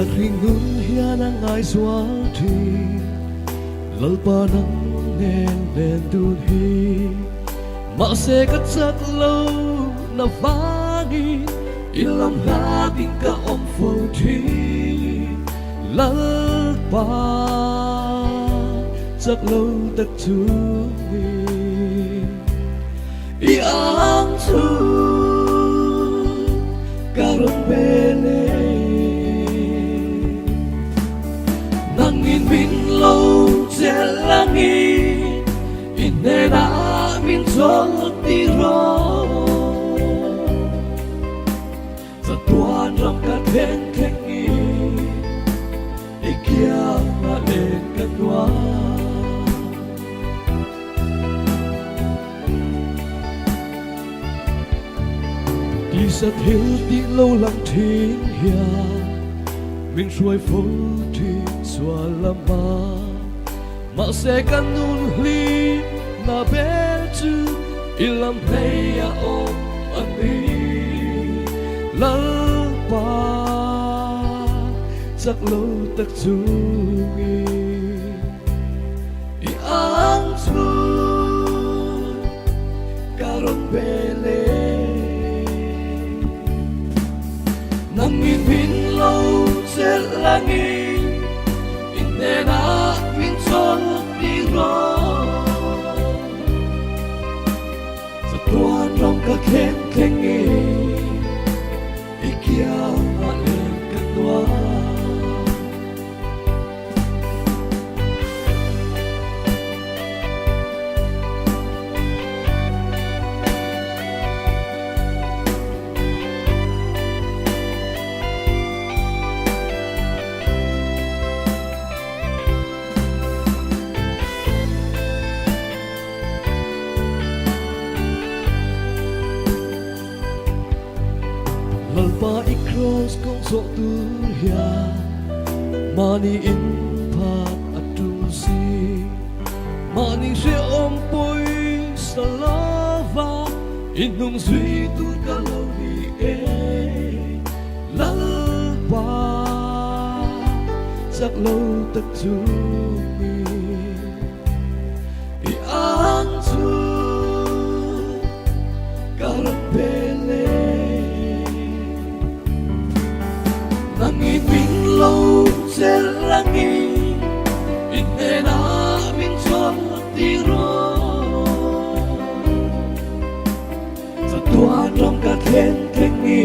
Chợt hình ngưng hian ang ai xóa thì lal pa nang nen đun hi mà sẽ cất giấc lâu na vani ilang natin ka om phô thi lal pa giấc lâu tất chu i ang thu karong bele nangin min lâu che langi inena min chol ti ro sa tuan ram ka theng thengi ikia ma len ka tua đi sa thiếu đi lâu lặng thiên hia mình xuôi phố thiên xóa la mà sẽ căn nun li na bé chứ ilam play ya om ani lal pa chắc lâu tất chungi i ang chu karong bele nangin bin lâu sẽ langi inena min chol ti ro sa tuan ram ka khen khengi ikia ma len ka tua lalpa i cross kong so tu hia mani in pat atung si mani se om poi sa lava inung sui tu ka lo ni e lalpa chắc lâu tất chu i ang chu karang pele nangin min lâu sẽ langi inena min chol ti ro sa tuan ram ka khen khengi